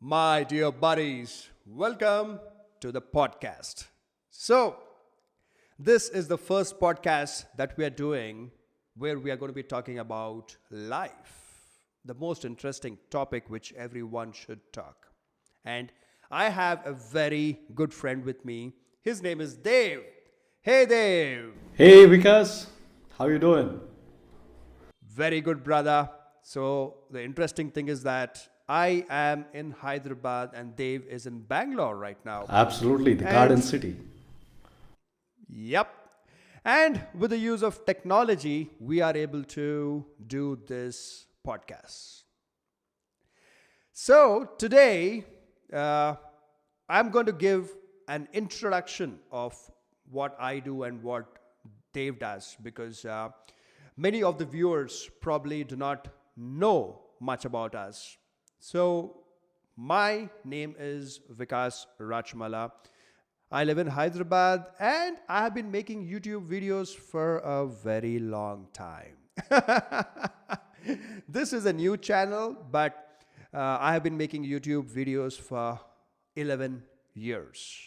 My dear buddies, welcome to the podcast. So, this is the first podcast that we are doing where we are going to be talking about life, the most interesting topic which everyone should talk. And I have a very good friend with me. His name is Dave. Hey, Dave. Hey Vikas, how you doing? Very good, brother. So, the interesting thing is that I am in Hyderabad and Dave is in Bangalore right now. Absolutely, the And Garden City. yep. And with the use of technology, we are able to do this podcast. So today, uh, I'm going to give an introduction of what I do and what Dave does because many of the viewers probably do not know much about us. So, my name is Vikas Rachmala. I live in Hyderabad and I have been making YouTube videos for a very long time. This is a new channel, but I have been making YouTube videos for 11 years.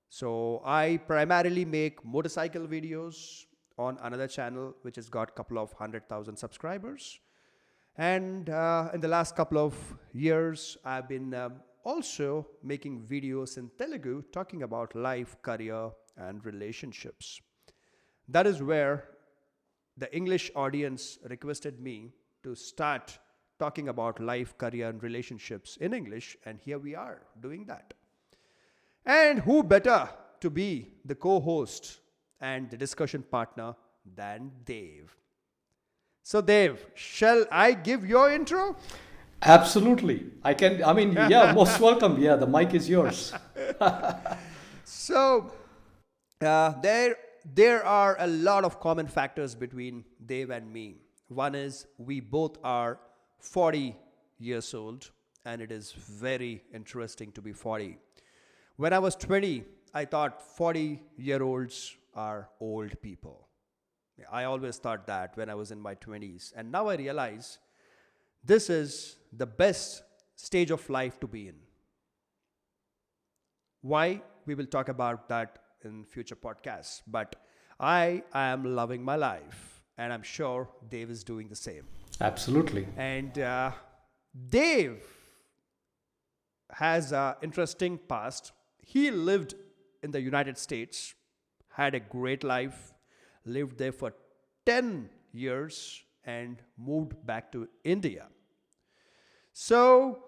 So I primarily make motorcycle videos on another channel which has got a couple of 100,000 subscribers. And in the last couple of years, I've been also making videos in Telugu talking about life, career, and relationships. That is where the English audience requested me to start talking about life, career, and relationships in English, and here we are doing that. And who better to be the co host and the discussion partner than Dave? So, Dave, shall I give your intro? Absolutely. Yeah, most welcome. Yeah, the mic is yours. So, there are a lot of common factors between Dave and me. One is we both are 40 years old, and it is very interesting to be 40. When I was 20, I thought 40-year-olds are old people. I always thought that when I was in my 20s. And now I realize this is the best stage of life to be in. Why? We will talk about that in future podcasts. But I am loving my life. And I'm sure Dave is doing the same. Absolutely. And Dave has an interesting past. He lived in the United States, had a great life, lived there for 10 years, and moved back to India. So,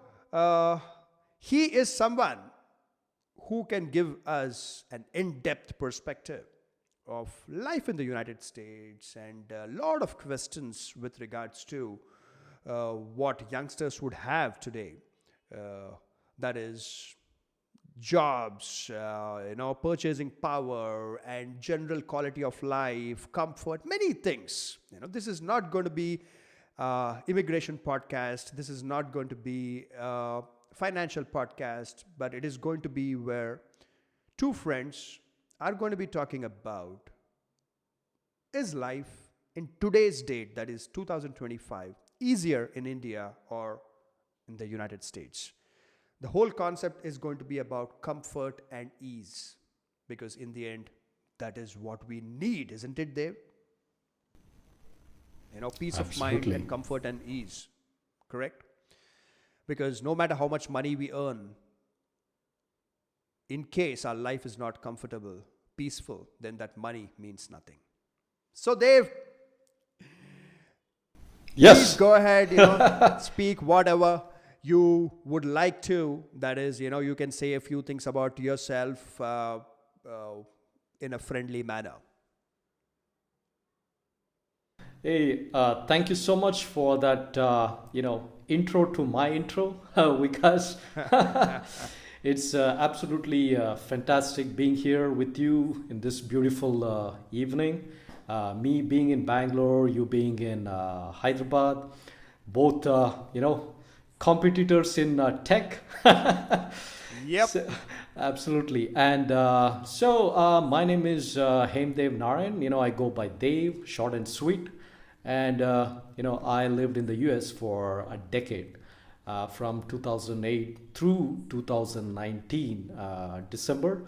he is someone who can give us an in depth perspective of life in the United States and a lot of questions with regards to what youngsters would have today. That is jobs, purchasing power and general quality of life, comfort, many things. This is not going to be immigration podcast. This is not going to be financial podcast, but it is going to be where two friends are going to be talking about is life in today's date, that is 2025, easier in India or in the United States. The whole concept is going to be about comfort and ease because in the end, that is what we need, isn't it, Dave? Peace of mind Absolutely. and comfort and ease, correct? Because no matter how much money we earn, in case our life is not comfortable, peaceful, then that money means nothing. So, Dave, please Yes. go ahead, speak whatever you would like to. That is, you can say a few things about yourself in a friendly manner. Hey, thank you so much for that, intro to my intro, Vikas. It's absolutely fantastic being here with you in this beautiful evening. Me being in Bangalore, you being in Hyderabad, both, competitors in tech. Yep. So, absolutely. And my name is Hemdev Narayan. I go by Dave, short and sweet. And, I lived in the US for a decade. from 2008 through 2019 December.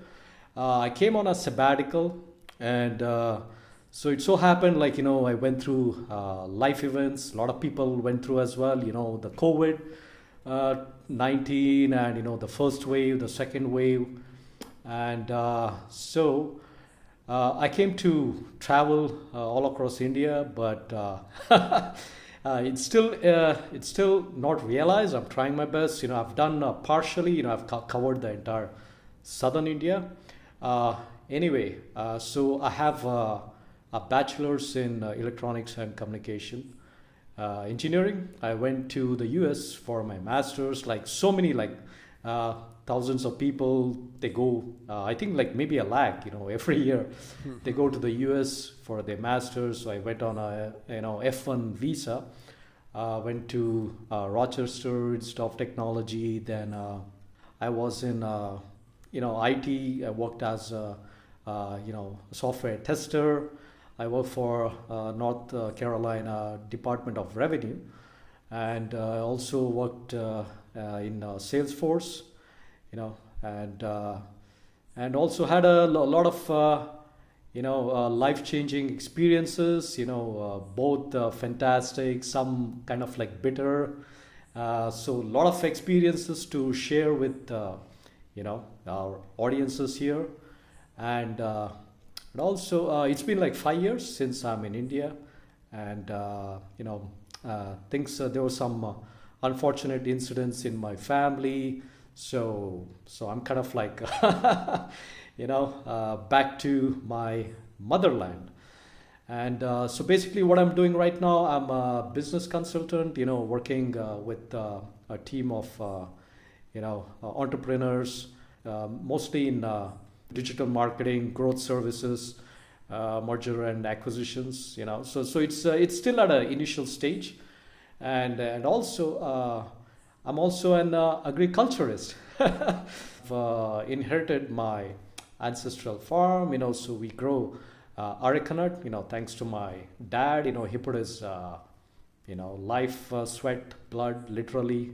I came on a sabbatical, and so it so happened, like, I went through life events. A lot of people went through as well. The COVID 19, and the first wave, the second wave, and I came to travel all across India, but it's still not realized. I'm trying my best. I've done partially. I've covered the entire southern India. Uh, anyway, so I have a bachelor's in electronics and communication engineering. I went to the US for my master's. Like so many, like thousands of people, they go. I think like maybe a lakh, every year, they go to the US for their masters. So I went on a F1 visa. Went to Rochester Institute of Technology. Then I was in IT. I worked as a software tester. I worked for North Carolina Department of Revenue, and I also worked in Salesforce, and also had a lot of life-changing experiences. Both fantastic, some kind of like bitter. So a lot of experiences to share with our audiences here, and also it's been like 5 years since I'm in India, and things there were some unfortunate incidents in my family, so I'm kind of like back to my motherland. And so basically, what I'm doing right now, I'm a business consultant, working with a team of entrepreneurs, mostly in digital marketing, growth services, merger and acquisitions. So it's still at an initial stage, and also I'm also an agriculturist. I've inherited my ancestral farm, so we grow arecanut, thanks to my dad. He put his life, sweat, blood, literally,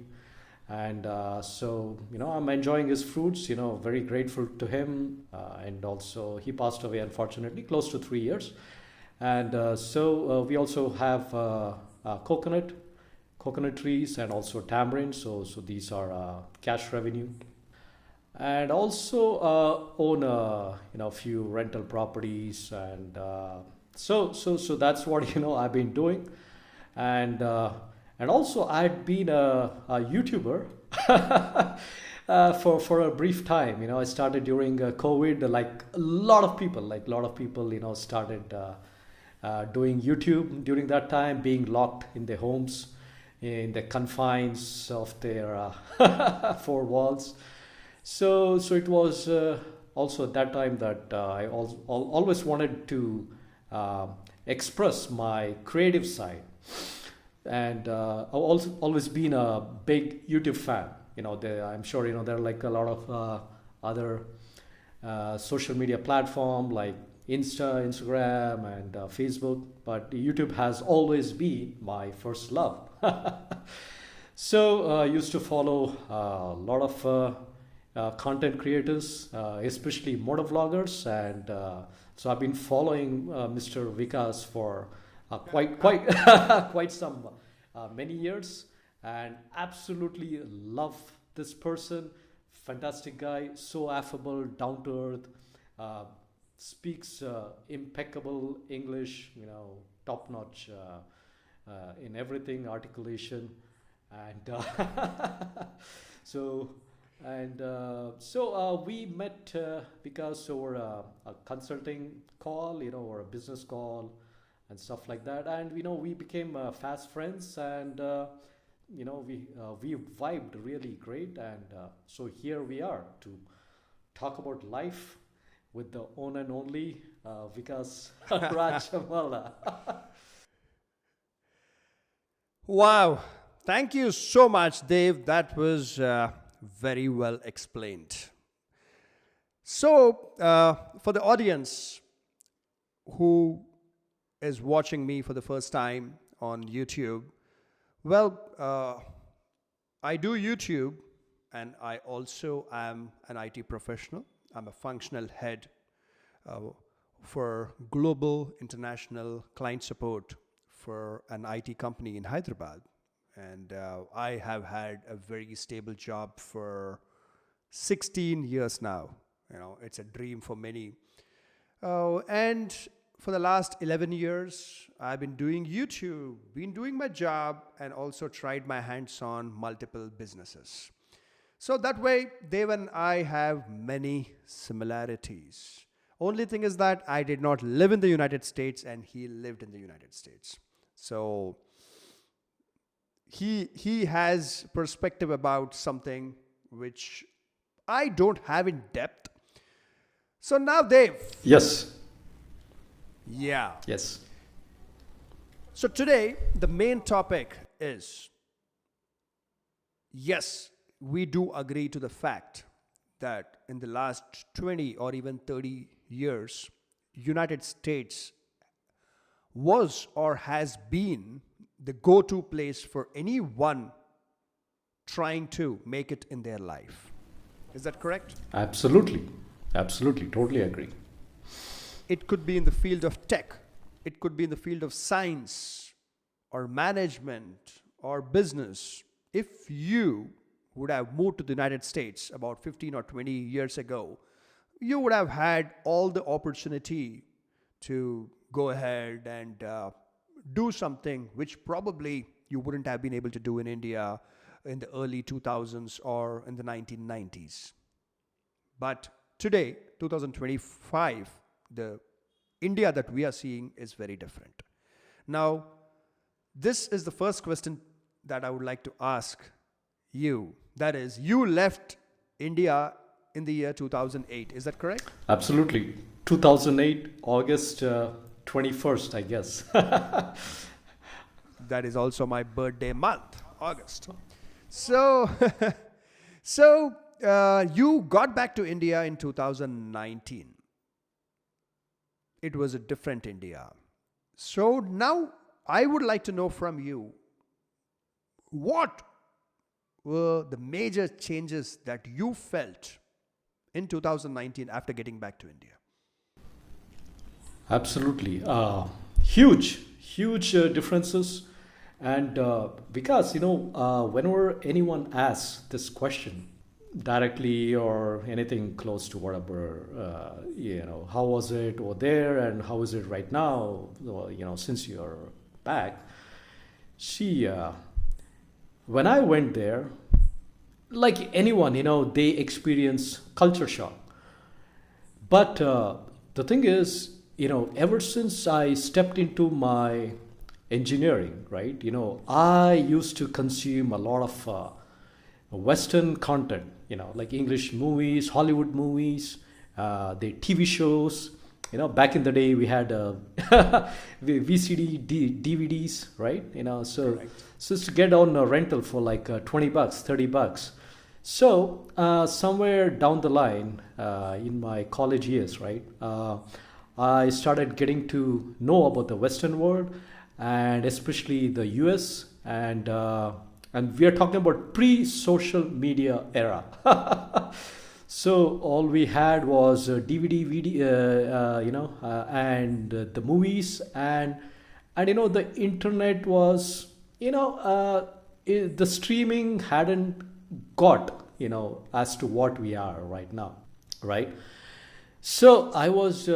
and so I'm enjoying his fruits. Very grateful to him, and also he passed away unfortunately close to 3 years. And so we also have coconut trees, and also tamarind. So these are cash revenue, and also own a few rental properties, and so that's what I've been doing. And also I'd been a YouTuber for a brief time. I started during COVID, like a lot of people started doing YouTube during that time, being locked in their homes, in the confines of their four walls. So it was also at that time that I always wanted to express my creative side, and I've also always been a big YouTube fan. I'm sure there are like a lot of other social media platform like Instagram, and Facebook, but YouTube has always been my first love. So I used to follow a lot of content creators, especially motovloggers, and so I've been following Mr. Vikas for quite quite some many years, and absolutely love this person. Fantastic guy, so affable, down to earth, speaks impeccable English, top notch in everything, articulation, and so we met because over a consulting call, or a business call, and stuff like that, and we became fast friends, and we vibed really great, and so here we are to talk about life with the one and only Vikas Rajamala. Wow. Thank you so much, Dave. That was very well explained. So, for the audience who is watching me for the first time on YouTube, well, I do YouTube, and I also am an IT professional. I'm a functional head uh, for global international client support for an IT company in Hyderabad. And I have had a very stable job for 16 years now. You know, it's a dream for many. And for the last 11 years, I've been doing YouTube, been doing my job, and also tried my hands on multiple businesses. So that way, Dev and I have many similarities. Only thing is that I did not live in the United States and he lived in the United States. So he has perspective about something which I don't have in depth. So now, Dave. Yes. Yeah. Yes. So today, the main topic is yes, we do agree to the fact that in the last 20 or even 30 years, United States was or has been the go-to place for anyone trying to make it in their life. Is that correct? Absolutely. Absolutely. Totally agree. It could be in the field of tech, it could be in the field of science or management or business. If you would have moved to the United States about 15 or 20 years ago, you would have had all the opportunity to go ahead and do something which probably you wouldn't have been able to do in India in the early 2000s or in the 1990s. But today, 2025, the India that we are seeing is very different. Now, this is the first question that I would like to ask you. That is, you left India in the year 2008. Is that correct? Absolutely. 2008, August 21st, I guess. That is also my birthday month, August. So, so you got back to India in 2019. It was a different India. So now I would like to know from you what were the major changes that you felt in 2019 after getting back to India? Absolutely. Huge differences. And because, whenever anyone asks this question directly or anything close to whatever, how was it over there and how is it right now, since you're back, she, when I went there, like anyone, they experience culture shock. But the thing is, ever since I stepped into my engineering, right, I used to consume a lot of Western content, like English movies, Hollywood movies, the TV shows. Back in the day, we had VCD, DVDs, right? So Correct. so to get on a rental for like $20, $30. So somewhere down the line in my college years, right, I started getting to know about the Western world and especially the US and we are talking about pre-social media era. So all we had was DVD, and the movies and the internet was the streaming hadn't got as to what we are right now, right? So I was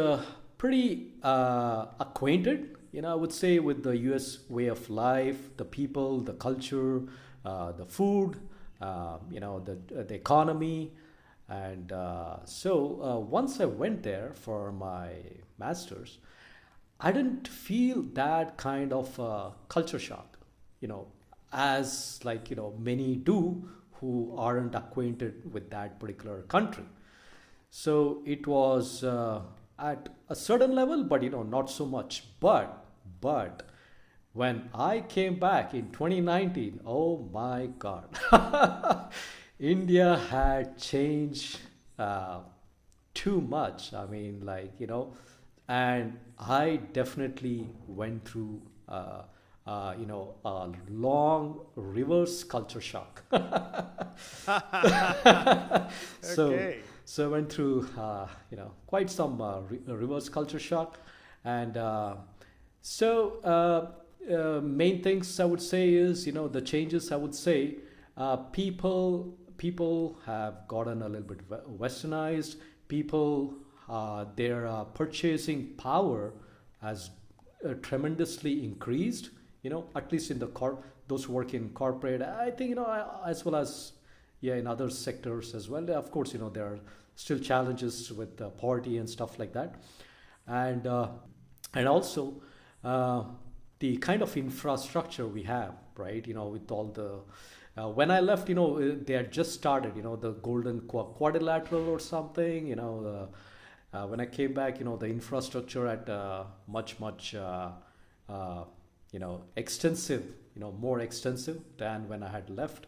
pretty acquainted, I would say, with the US way of life, the people, the culture, the food, the economy. And so once I went there for my master's, I didn't feel that kind of culture shock, as like, many do who aren't acquainted with that particular country. So it was at a certain level, but not so much. But when I came back in 2019, oh my God, India had changed too much. I mean, like, and I definitely went through a long reverse culture shock. so Okay. so I went through quite some reverse culture shock, and so main things I would say is, the changes I would say, people have gotten a little bit westernized. People, their purchasing power has tremendously increased. At least in the those who work in corporate, I think, as well as, yeah, in other sectors as well. Of course, there are still challenges with poverty and stuff like that, and also uh, the kind of infrastructure we have, right? With all the when I left, they had just started, the golden quadrilateral or something. When I came back, the infrastructure at much extensive, more extensive than when I had left.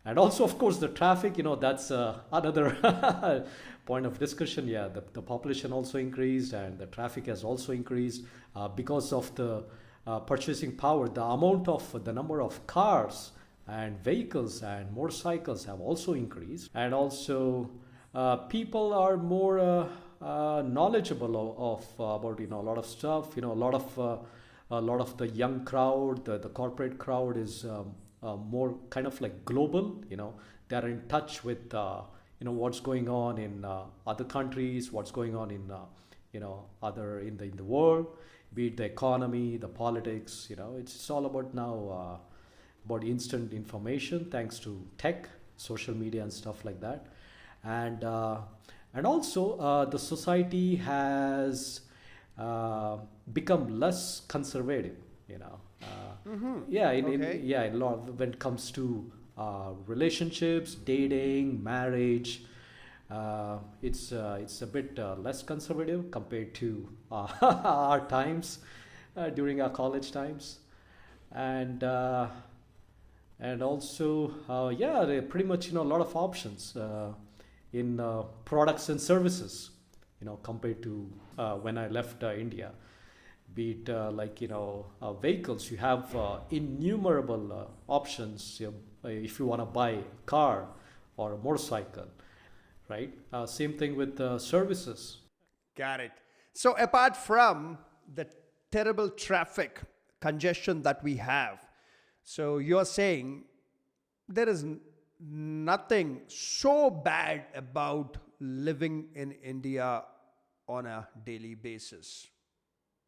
And also, of course, the traffic, that's another point of discussion. Yeah, the population also increased, and the traffic has also increased because of the purchasing power. The number of cars and vehicles and motorcycles have also increased. And also, people are more knowledgeable about, a lot of stuff. A lot of the young crowd, the corporate crowd is more kind of like global. They're in touch with what's going on in other countries, what's going on in other in the world, be it the economy, the politics. It's all about now about instant information thanks to tech, social media, and stuff like that. And also, the society has become less conservative. Yeah, Okay. yeah, in a lot when it comes to relationships, dating, marriage. It's a bit less conservative compared to our times, during our college times. And uh, and also, yeah, there are pretty much, a lot of options in products and services, compared to when I left India. Be it like, vehicles, you have innumerable options, if you want to buy a car or a motorcycle, right? Same thing with services. Got it. So, apart from the terrible traffic congestion that we have, so you're saying there is nothing so bad about living in India on a daily basis.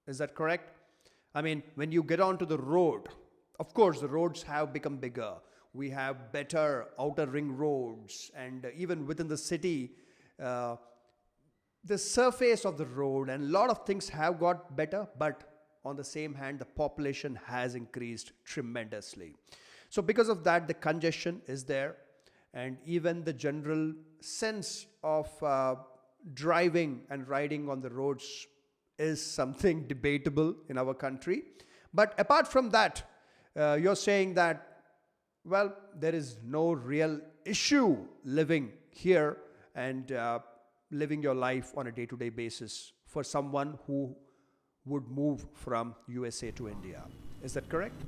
Is that correct? I mean, when you get onto the road, of course, the roads have become bigger. We have better outer ring roads, and even within the city, uh, the surface of the road and a lot of things have got better, but on the same hand, the population has increased tremendously. So, because of that, the congestion is there, and even the general sense of driving and riding on the roads is something debatable in our country. But apart from that, you're saying that, well, there is no real issue living here and living your life on a day to day basis for someone who would move from USA to India. Is that correct?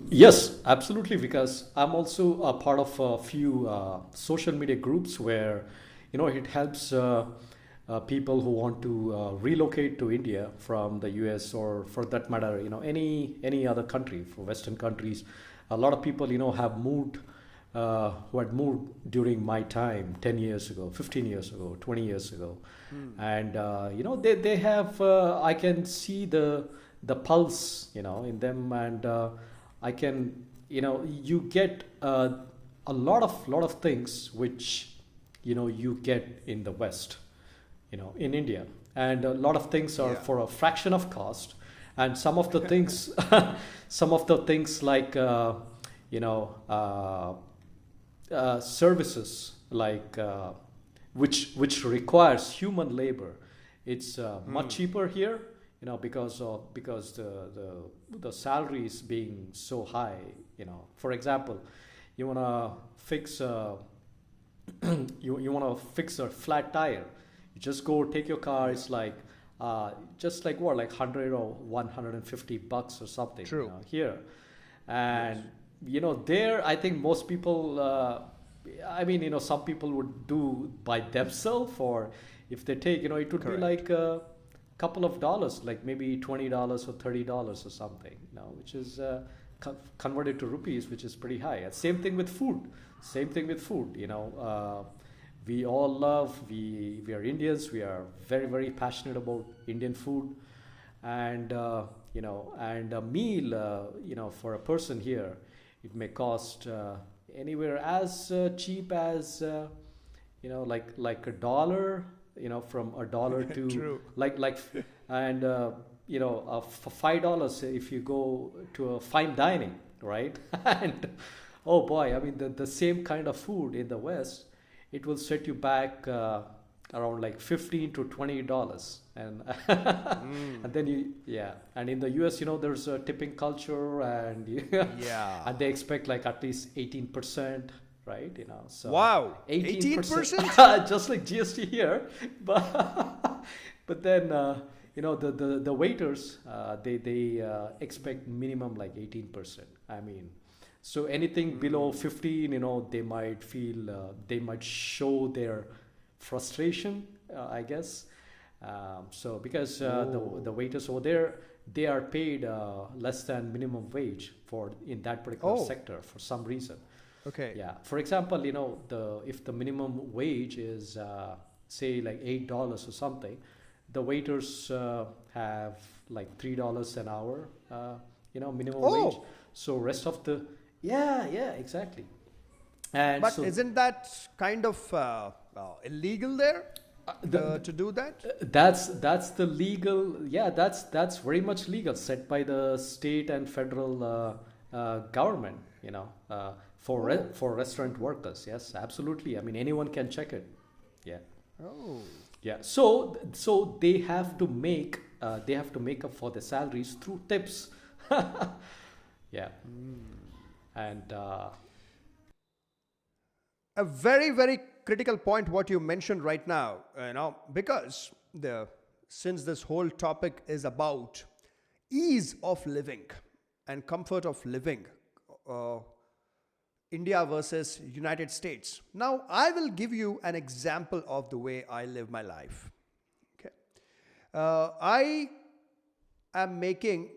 Yes, absolutely. Because I'm also a part of a few social media groups where, it helps people who want to relocate to India from the US, or for that matter, any other country, for Western countries. A lot of people, have moved, who had moved during my time 10 years ago, 15 years ago, 20 years ago. And, they have, I can see the pulse, in them. And I can, you get a lot of things which, you get in the West, in India. And a lot of things are Yeah. for a fraction of cost. And some of the things, some of the things like, you know, services like which requires human labor. It's much cheaper here, because the salary is being so high. For example, you wanna fix a you wanna fix a flat tire. You just go take your car. It's like just like what, like 100 or 150 bucks or something, True. here. Yes. And there I think most people, I mean, some people would do by themselves, or if they take, it would be Correct. like a couple of dollars, like maybe $20 or $30 or something, which is converted to rupees, which is pretty high. And same thing with food. Same thing with food. We all love. We are Indians. We are very very passionate about Indian food, and and a meal, for a person here, it may cost anywhere as cheap as like a dollar, from a dollar to True. like and for $5 if you go to a fine dining, right? And oh boy, I mean the same kind of food in the West, it will set you back around like $15 to $20, and Mm. and then and in the US, there's a tipping culture, and Yeah. and they expect like at least 18%, right? So Wow. 18%, 18%? just like GST here, but but then the waiters, they expect minimum like 18%. I mean, so anything below Mm. 15, they might feel, they might show their frustration, I guess. So because the Oh. waiters over there, they are paid less than minimum wage for in that particular Oh. sector for some reason. Okay. Yeah. For example, the if the minimum wage is say like $8 or something, the waiters have like $3 an hour, minimum wage. Oh. So rest of the, yeah, exactly. And But so isn't that kind of illegal there the, to do that? that's the legal, yeah, that's very much legal, set by the state and federal government, Oh. for restaurant workers. Yes, absolutely. I mean, anyone can check it. Yeah. Oh. Yeah. So they have to make up for the salaries through tips. Yeah. Mm. And A very, very critical point what you mentioned right now, because the since this whole topic is about ease of living and comfort of living, uh, India versus United States. Now, I will give you an example of the way I live my life. Okay, I am making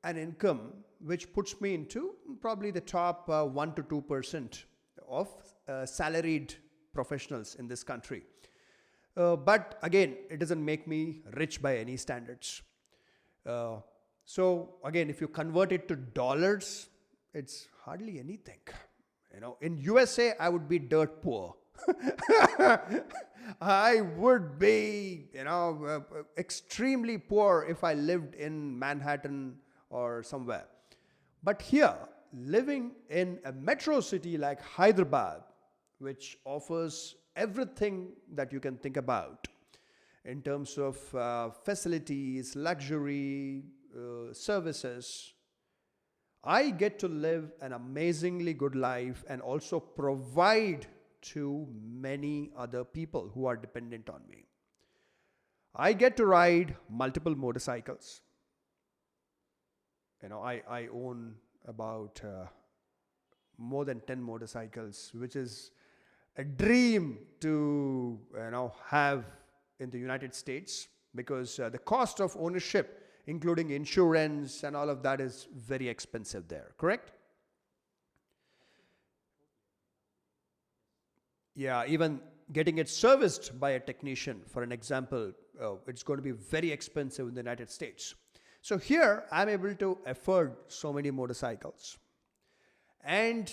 an income which puts me into probably the top 1 to 2% of salaried professionals in this country. But again, it doesn't make me rich by any standards. Uh, so again, if you convert it to dollars, it's hardly anything. In USA, I would be dirt poor. I would be, extremely poor if I lived in Manhattan or somewhere. But here, living in a metro city like Hyderabad, which offers everything that you can think about in terms of facilities, luxury, services, I get to live an amazingly good life and also provide to many other people who are dependent on me. I get to ride multiple motorcycles. I own about more than 10 motorcycles, which is a dream to have in the United States, because the cost of ownership, including insurance and all of that, is very expensive there, correct? Yeah, even getting it serviced by a technician, for an example, it's going to be very expensive in the United States. So here I'm able to afford so many motorcycles. And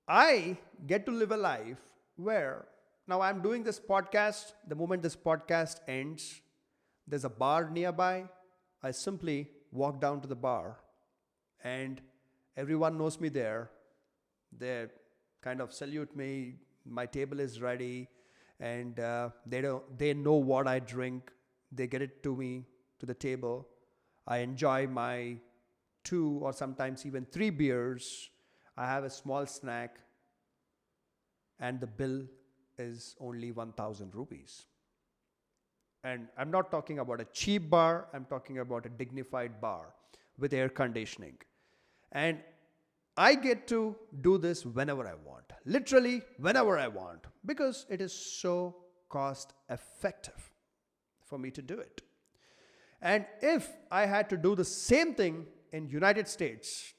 I get to live a life where now I'm doing this podcast. The moment this podcast ends, there's a bar nearby. I simply walk down to the bar, and everyone knows me there. They kind of salute me. My table is ready, and they know what I drink. They get it to me to the table. I enjoy my 2 or sometimes even 3 beers. I have a small snack, and the bill is only 1,000 rupees. And I'm not talking about a cheap bar, I'm talking about a dignified bar with air conditioning. And I get to do this whenever I want, literally whenever I want, because it is so cost effective for me to do it. And if I had to do the same thing in United States,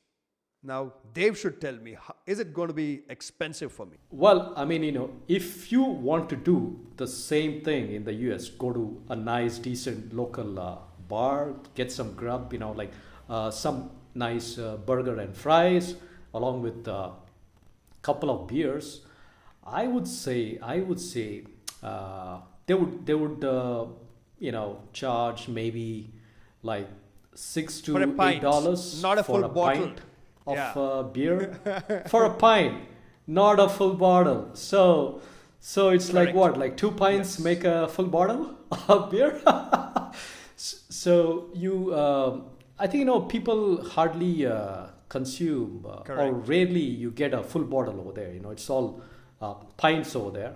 now Dave should tell me, is it going to be expensive for me? Well, I mean, if you want to do the same thing in the US, go to a nice, decent local bar, get some grub, like some nice burger and fries, along with a couple of beers. I would say, they would charge maybe like six For a to eight pint, dollars not a for full a bottle. pint of Yeah. beer for a pint, not a full bottle. So it's like Correct. what, like two pints Yes. make a full bottle of beer. So I think people hardly consume or Correct. rarely you get a full bottle over there. It's all pints over there.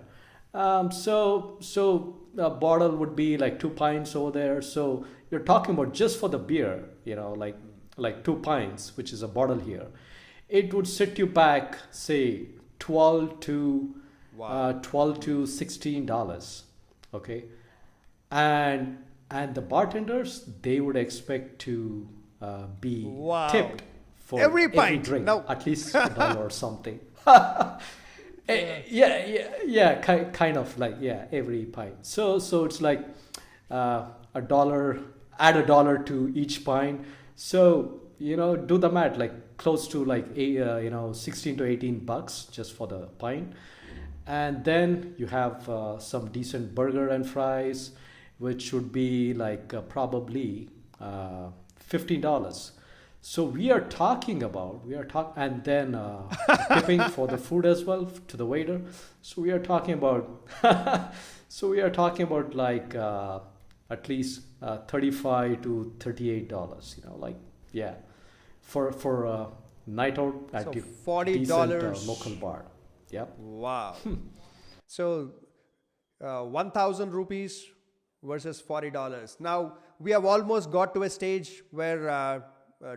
So a bottle would be like two pints over there. So you're talking about just for the beer, like two pints, which is a bottle here. It would set you back, say, 12 to Wow. $16. Okay, and the bartenders, they would expect to be Wow. tipped for Every every pint. drink, Now, at least a dollar or something. Yeah, kind of like, yeah, every pint. So it's like a dollar, add a dollar to each pint. So do the math, like close to like 16 to 18 bucks just for the pint. And then you have some decent burger and fries, which should be like probably $15. So and then tipping for the food as well to the waiter. So we are talking about, like at least 35 to $38. Like, yeah, for a night out at so a decent local $40. bar. Yep. Wow. So 1,000 rupees versus $40. Now we have almost got to a stage where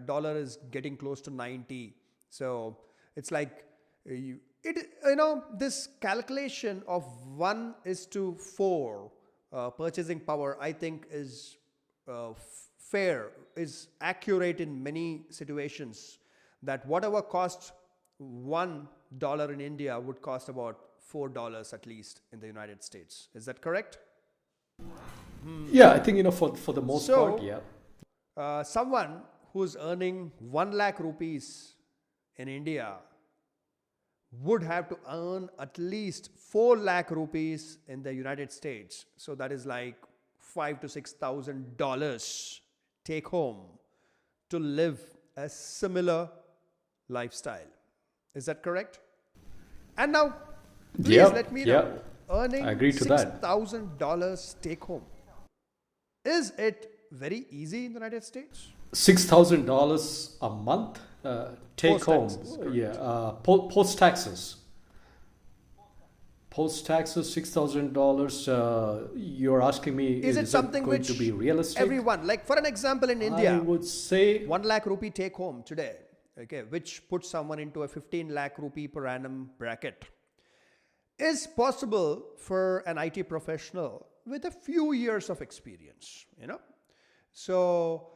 dollar is getting close to 90. So it's like this calculation of 1:4 purchasing power, I think is fair, is accurate in many situations. That whatever cost $1 in India would cost about $4 at least in the United States. Is that correct? Yeah, I think for the most So, part, yeah. someone who's earning 1 lakh rupees in India would have to earn at least 4 lakh rupees in the United States. So that is like $5,000 to $6,000 take home to live a similar lifestyle. Is that correct? And now, please Yeah, let me yeah, know, earning I agree to that. $6,000 take home, is it very easy in the United States? $6,000 a month take Post home. taxes, correct. Yeah, post taxes. Post taxes, $6,000. You're asking me, Is it is something it going which to be realistic? everyone, like for an example in I India, would say 1 lakh rupee take home today, okay, which puts someone into a 15 lakh rupee per annum bracket, is possible for an IT professional with a few years of experience. So,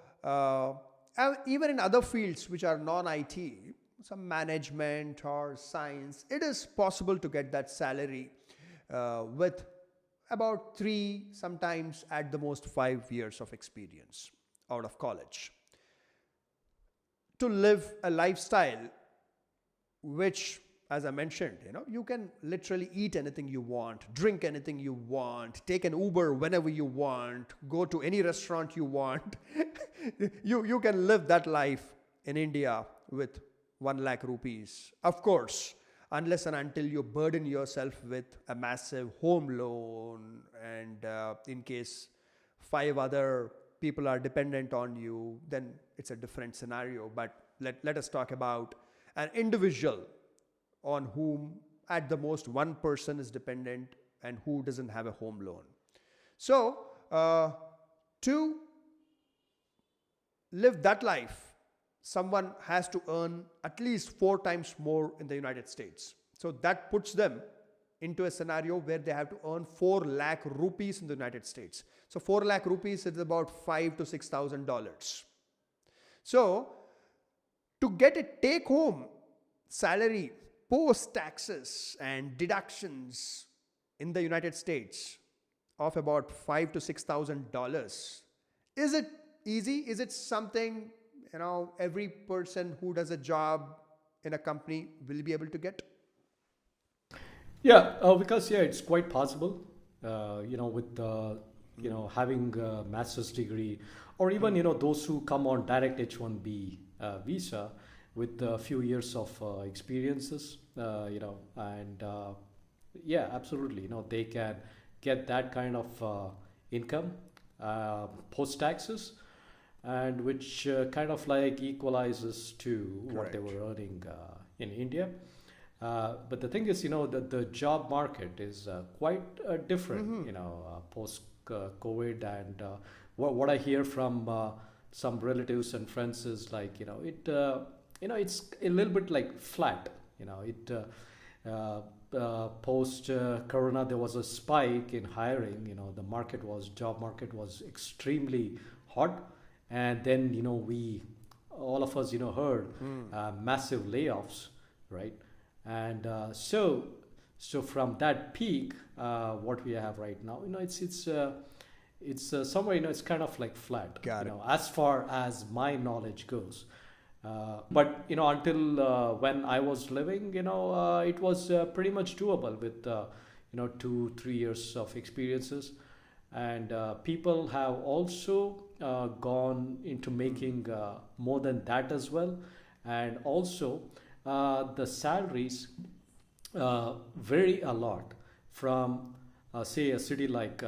even in other fields which are non-IT, some management or science, it is possible to get that salary with about 3, sometimes at the most 5 years of experience out of college, to live a lifestyle which, as I mentioned, you can literally eat anything you want, drink anything you want, take an Uber whenever you want, go to any restaurant you want. You can live that life in India with 1 lakh rupees. Of course, unless and until you burden yourself with a massive home loan, and in case 5 other people are dependent on you, then it's a different scenario. But let us talk about an individual on whom at the most one person is dependent and who doesn't have a home loan. So uh, to live that life, someone has to earn at least four times more in the United States. So that puts them into a scenario where they have to earn 4 lakh rupees in the United States. So 4 lakh rupees is about $5,000 to $6,000. So to get a take home salary post taxes and deductions in the United States of about $5,000 to $6,000, is it easy? Is it something, every person who does a job in a company will be able to get? Yeah, because it's quite possible. With having a master's degree, or even those who come on direct H-1B visa with a few years of experiences, and yeah, absolutely, they can get that kind of income post taxes, and which kind of like equalizes to what they Correct. were earning in India. But the thing is, that the job market is quite different, post COVID, and what I hear from some relatives and friends is like, it's a little bit like flat. Post Corona, there was a spike in hiring. The job market was extremely hot, and then we, all of us, heard massive layoffs, right? And so from that peak, what we have right now, it's somewhere, it's kind of like flat, Got it. as far as my knowledge goes. But until when I was living, it was pretty much doable with 2-3 years of experiences, and people have also gone into making more than that as well, and also the salaries vary a lot from say a city like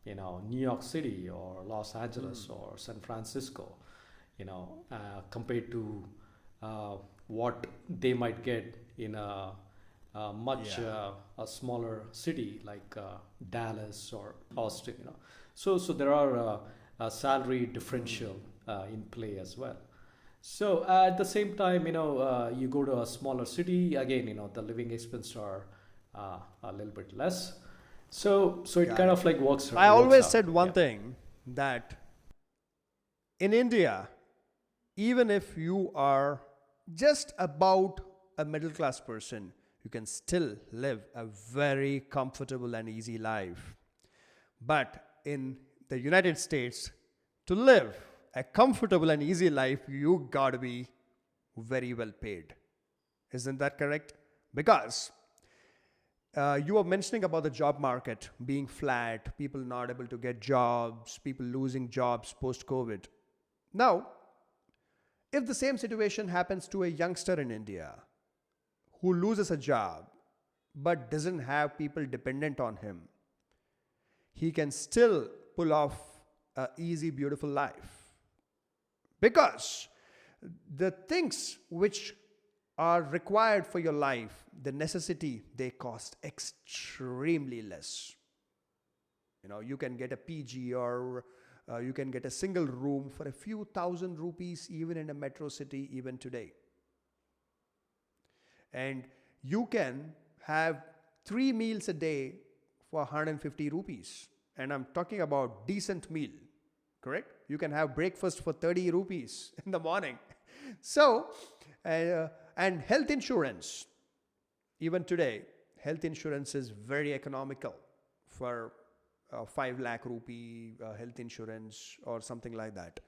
New York City or Los Angeles or San Francisco, compared to what they might get in a much Yeah. a smaller city like Dallas or Austin. So there are a salary differential in play as well. So at the same time, you go to a smaller city again. The living expenses are a little bit less. So it Got kind it. of like I works always out. said one Yeah. thing, that in India, even if you are just about a middle class person, you can still live a very comfortable and easy life. But in the United States, to live a comfortable and easy life, you gotta be very well paid. Isn't that correct? Because you were mentioning about the job market being flat, people not able to get jobs, people losing jobs post COVID. Now, if the same situation happens to a youngster in India who loses a job but doesn't have people dependent on him, he can still pull off a easy, beautiful life. Because the things which are required for your life, the necessity, they cost extremely less. You can get a PG, or you can get a single room for a few thousand rupees even in a metro city even today. And you can have 3 meals a day for 150 rupees. And I'm talking about decent meal, correct? You can have breakfast for 30 rupees in the morning. So, and health insurance, even today, health insurance is very economical for 5 lakh rupee health insurance or something like that.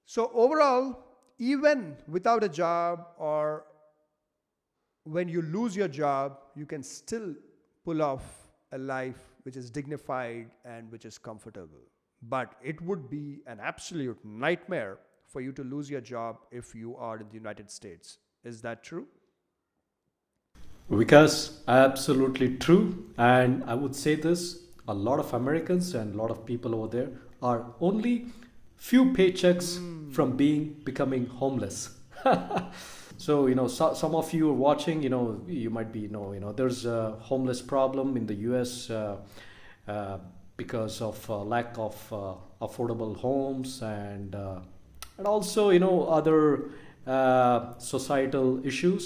So, overall, even without a job, or when you lose your job, you can still pull off a life which is dignified and which is comfortable. But it would be an absolute nightmare for you to lose your job if you are in the United States. Is that true? Because absolutely true. And I would say this, a lot of Americans and a lot of people over there are only few paychecks from becoming homeless. So, some of you are watching, you might be, there's a homeless problem in the US, because of lack of affordable homes, and also other societal issues.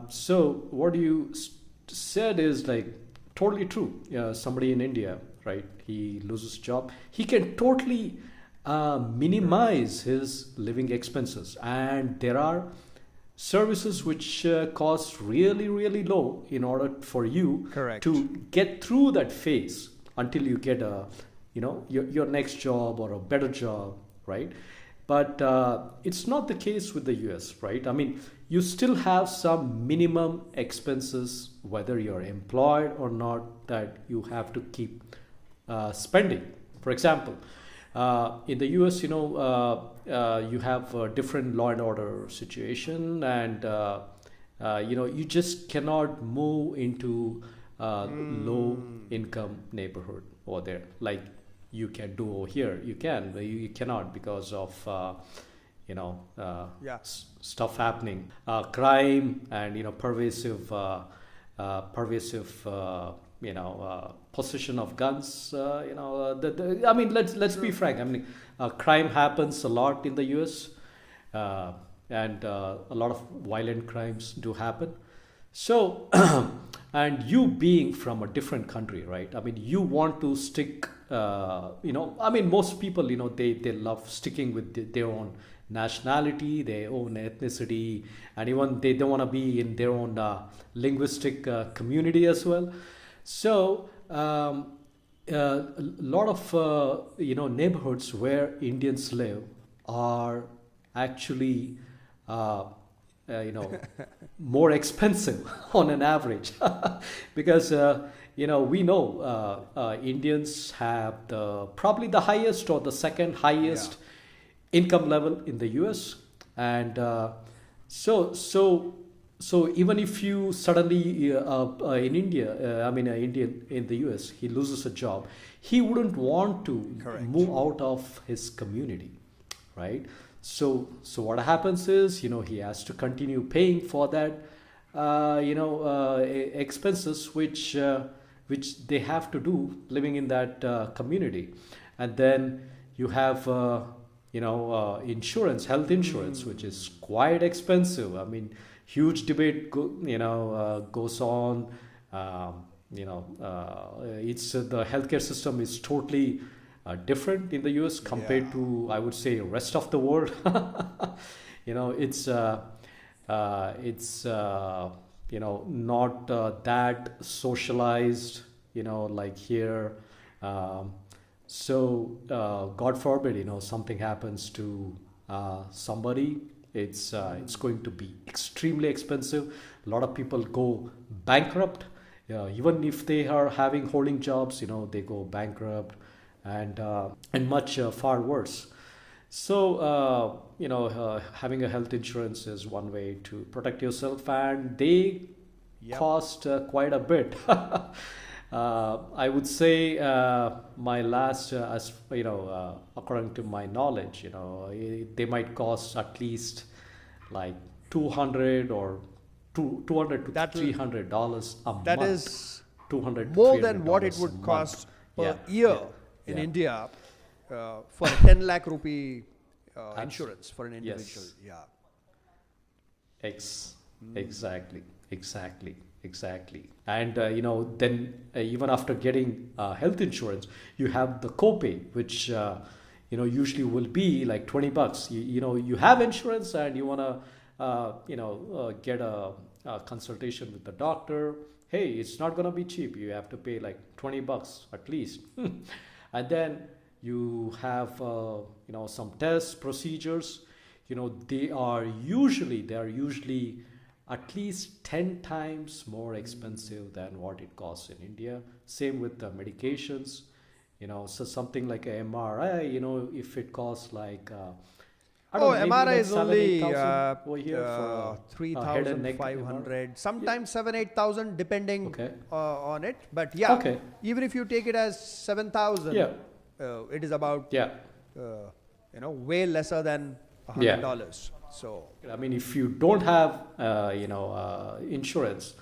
So what you said is like totally true. Somebody in India, right? He loses job. He can totally minimize his living expenses, and there are services which cost really really low in order for you Correct. to get through that phase until you get a your next job or a better job, right? But it's not the case with the US, right? I mean, you still have some minimum expenses whether you're employed or not that you have to keep spending. For example, in the US, you have a different law and order situation, and you just cannot move into low income neighborhood over there like you can do over here. You can, but you cannot because of Yeah. stuff happening, crime, and pervasive possession of guns. I mean, let's be True. frank. I mean, crime happens a lot in the U.S. And a lot of violent crimes do happen. So, and you being from a different country, right? I mean, you want to stick. I mean, most people, they love sticking with their own nationality, their own ethnicity, and even they don't want to be in their own linguistic community as well. So, a lot of neighborhoods where Indians live are actually uh, you know more expensive on an average because we know Indians have the probably the highest or the second Yeah. highest income level in the US, and so so so even if you suddenly in India, I mean, Indian in the US, he loses a job, he wouldn't want to Correct. move out of his community, right? So what happens is, he has to continue paying for that, expenses which they have to do living in that community, and then you have insurance, health insurance, which is quite expensive. I mean, huge debate goes on. It's the healthcare system is totally different in the US compared Yeah. to, I would say, rest of the world. It's not that socialized, like here. Um, God forbid, something happens to somebody. It's going to be extremely expensive. A lot of people go bankrupt. Even if they are having holding jobs, they go bankrupt, and much far worse. So, having a health insurance is one way to protect yourself, and they Yep. cost quite a bit. I would say my last, as according to my knowledge, they might cost at least like 200 or 200 to That $300 a that month. is 200 to more three than hundred what it dollars a would month. cost Yeah, per year yeah, in yeah. India for a 10 lakh rupee Abs- insurance for an individual. yes. Yeah. Ex- exactly. And then even after getting health insurance, you have the copay, which usually will be like $20. You have insurance and you want to get a consultation with the doctor. Hey, it's not gonna be cheap. You have to pay like $20 at least, and then you have some tests, procedures. They are usually at least 10 times more expensive than what it costs in India. Same with the medications. So something like a MRI, if it costs like I Oh, don't know, maybe MRI like is seven, eight only thousand over here for three a head and thousand neck five MRI. hundred, Yeah. sometimes 7 8,000 depending Okay. on it. But yeah, Okay. even if you take it as 7,000, Yeah. it is about Yeah. way lesser than Yeah. $100. So I mean, if you don't have, insurance,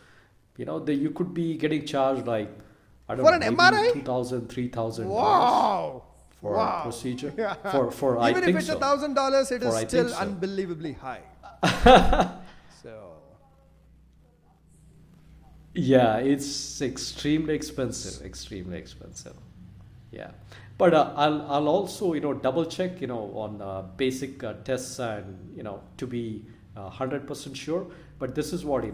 you could be getting charged like I don't For know, an maybe MRI? 2,000, $3,000 Wow. for a Wow. procedure. Yeah. For I Even if think it's a so. $1,000, it is For I think still so. unbelievably high. So, Yeah, it's extremely expensive, extremely expensive. Yeah, but I'll also double check on basic tests and to be 100% sure. But this is what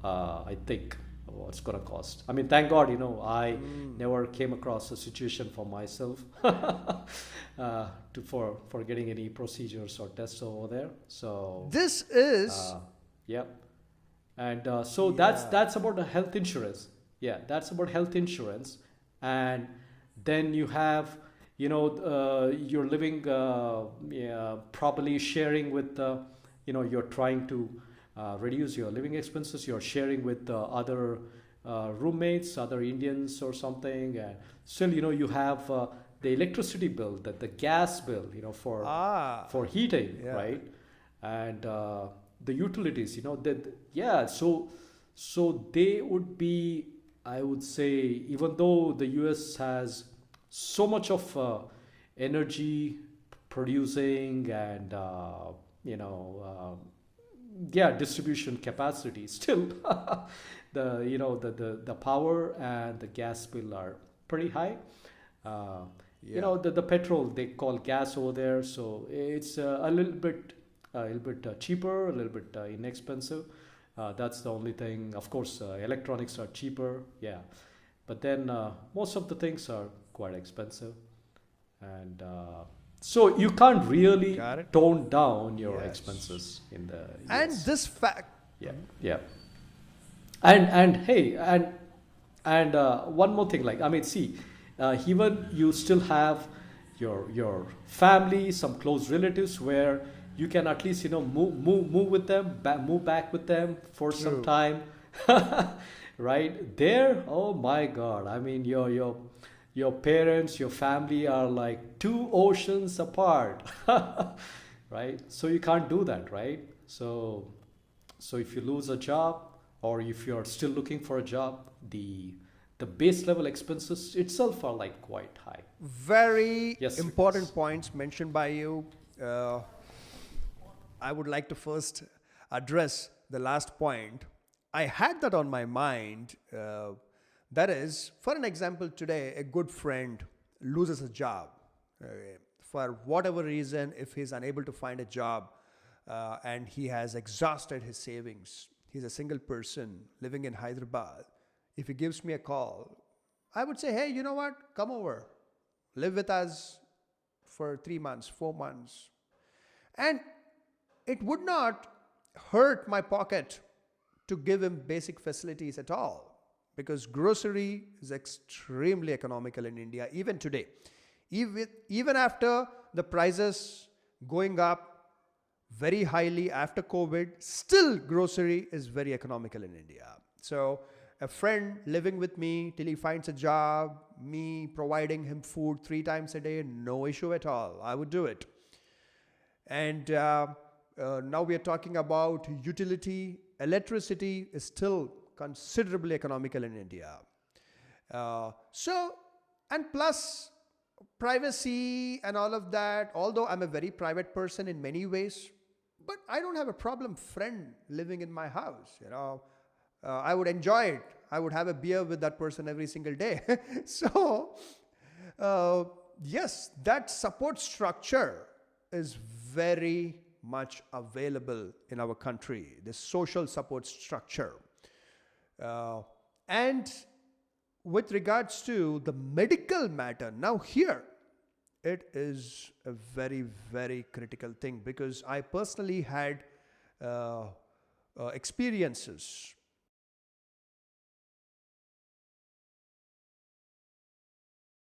I think what's gonna cost. I mean, thank God I never came across a situation for myself for getting any procedures or tests over there. So this is, uh, yeah, and so yeah. that's about the health insurance. Yeah, that's about health insurance. And then you have you're living yeah, probably sharing with you're trying to reduce your living expenses. You're sharing with other roommates, other Indians or something. And still you have the electricity bill, the gas bill, Ah, for heating, yeah. right? And the utilities, that, yeah. So they would be, I would say, even though the US has so much of energy producing and you know yeah, distribution capacity, still the power and the gas bill are pretty high. uh, Yeah. the petrol they call gas over there, so it's a little bit cheaper, a little bit inexpensive. That's the only thing. Of course, electronics are cheaper, yeah, but then most of the things are quite expensive. And so you can't really Got it? tone down your Yes. expenses in the And US. this fact, Yeah, yeah. And hey, and one more thing, like, I mean, see, even you still have your family, some close relatives where you can at least move with them, move back with them for some true. time. Right there, oh my God, I mean, your parents, your family are like two oceans apart. Right? So you can't do that, right? So if you lose a job, or if you're still looking for a job, the base level expenses itself are like quite high. Very Yes, important Vikas. points mentioned by you. Uh, I would like to first address the last point. I had that on my mind. That is, for an example, today, a good friend loses a job. Uh, for whatever reason, if he's unable to find a job and he has exhausted his savings, he's a single person living in Hyderabad. If he gives me a call, I would say, hey, you know what? Come over, live with us for 3 months, 4 months. And it would not hurt my pocket to give him basic facilities at all, because grocery is extremely economical in India even today. Even after the prices going up very highly after COVID, still grocery is very economical in India. So a friend living with me till he finds a job, me providing him food 3 times a day, no issue at all. I would do it. And now we are talking about utility. Electricity is still considerably economical in India. So, and plus privacy and all of that, although I'm a very private person in many ways, but I don't have a problem friend living in my house. I would enjoy it. I would have a beer with that person every single day. So, uh, yes, that support structure is very much available in our country, the social support structure. Uh, and with regards to the medical matter, now here it is a very, very critical thing, because I personally had uh, experiences